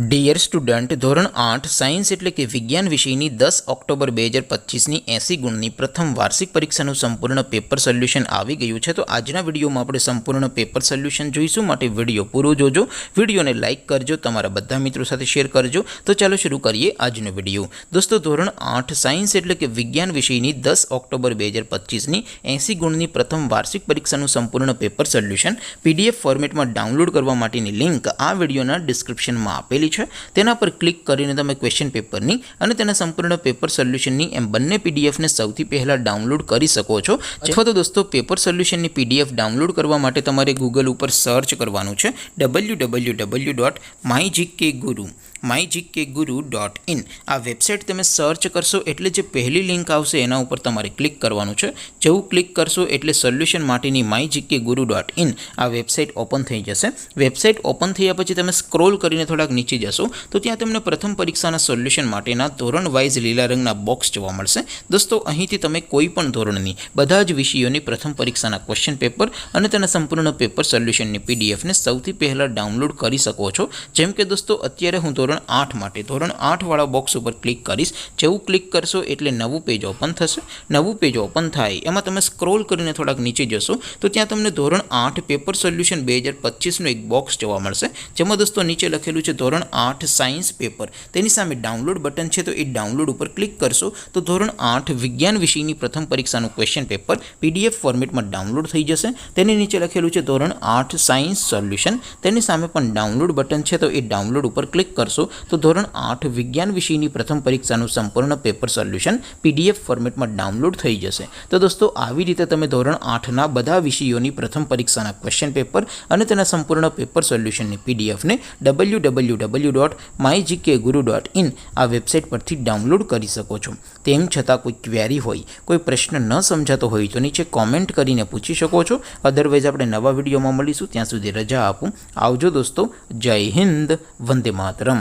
Dear student, ધોરણ 8 science એટલે કે વિજ્ઞાન વિષયની 10 ઓક્ટોબર 2025ની 80 ગુણની પ્રથમ વાર્ષિક પરીક્ષાનું સંપૂર્ણ પેપર સોલ્યુશન આવી ગયું છે। તો આજના વિડીયોમાં આપણે સંપૂર્ણ પેપર સોલ્યુશન જોઈશું, માટે વિડીયો પૂરો જોજો, વિડીયોને લાઇક કરજો, તમારા બધા મિત્રો સાથે શેર કરજો। તો ચાલો શરૂ કરીએ આજનો વિડીયો। દોસ્તો, ધોરણ 8 સાયન્સ એટલે કે વિજ્ઞાન વિષયની 10 ઓક્ટોબર 2025ની 80 ગુણની પ્રથમ વાર્ષિક પરીક્ષાનું સંપૂર્ણ પેપર સોલ્યુશન PDF ફોર્મેટમાં ડાઉનલોડ કરવા માટેની લિંક આ વિડીયોના ડિસ્ક્રિપ્શનમાં આપેલી છે। તેના પર ક્લિક કરીને તમે ક્વેશ્ચન પેપરની અને તેના સંપૂર્ણ પેપર સોલ્યુશનની એમ બંને પીડીએફને સૌથી પહેલાં ડાઉનલોડ કરી શકો છો। અથવા તો દોસ્તો, પેપર સોલ્યુશનની પીડીએફ ડાઉનલોડ કરવા માટે તમારે ગૂગલ ઉપર સર્ચ કરવાનું છે www.mygkguru.in। આ વેબસાઇટ તમે સર્ચ કરશો એટલે જે પહેલી લિંક આવશે એના ઉપર તમારે ક્લિક કરવાનું છે। જેવું ક્લિક કરશો એટલે સોલ્યુશન માટેની mygkguru.in આ વેબસાઇટ ઓપન થઈ જશે। વેબસાઇટ ઓપન થયા પછી તમે સ્ક્રોલ કરીને થોડાક નીચે જશો તો ત્યાં તમને પ્રથમ પરીક્ષાના સોલ્યુશન માટેના ધોરણ વાઇઝ લીલા રંગના બોક્સ જોવા મળશે। દોસ્તો, અહીંથી તમે કોઈ પણ ધોરણની બધા જ વિષયોની પ્રથમ પરીક્ષાના ક્વેશ્ચન પેપર અને તેના સંપૂર્ણ પેપર સોલ્યુશનની પીડીએફને સૌથી પહેલાં ડાઉનલોડ કરી શકો છો। જેમ કે દોસ્તો, અત્યારે હું ધોરણ 8 માટે ધોરણ 8 વાળા બોક્સ ઉપર ક્લિક કરીશ। જેવું ક્લિક કરશો એટલે નવું પેજ ઓપન થશે। નવું પેજ ઓપન થાય એમાં તમે સ્ક્રોલ કરીને થોડાક નીચે જશો તો ત્યાં તમને ધોરણ 8 પેપર સોલ્યુશન 2025નું એક બોક્સ જોવા મળશે, જેમાં દોસ્તો નીચે લખેલું છે ધોરણ 8 સાયન્સ પેપર। તેની સામે ડાઉનલોડ બટન છે, તો એ ડાઉનલોડ ઉપર ક્લિક કરશો તો ધોરણ 8 વિજ્ઞાન વિષયની પ્રથમ પરીક્ષાનું ક્વેશ્ચન પેપર PDF ફોર્મેટમાં ડાઉનલોડ થઈ જશે। તેની નીચે લખેલું છે ધોરણ 8 સાયન્સ સોલ્યુશન। તેની સામે પણ ડાઉનલોડ બટન છે, તો એ ડાઉનલોડ ઉપર ક્લિક કરશો તો ધોરણ 8 વિજ્ઞાન વિષયની પ્રથમ પરીક્ષાનું સંપૂર્ણ પેપર સોલ્યુશન PDF ફોર્મેટમાં ડાઉનલોડ થઈ જશે। તો દોસ્તો, આવી રીતે તમે ધોરણ 8ના બધા વિષયોની પ્રથમ પરીક્ષાના ક્વેશ્ચન પેપર અને તેના સંપૂર્ણ પેપર સોલ્યુશનની પીડીએફને www.mygkguru.in આ વેબસાઇટ પરથી ડાઉનલોડ કરી શકો છો। તેમ છતાં કોઈ ક્વેરી હોય, કોઈ પ્રશ્ન ન સમજાતો હોય તો નીચે કોમેન્ટ કરીને પૂછી શકો છો। અધરવાઇઝ આપણે નવા વિડીયોમાં મળીશું, ત્યાં સુધી રજા આપું। આવજો દોસ્તો, જય હિન્દ, વંદે માતરમ।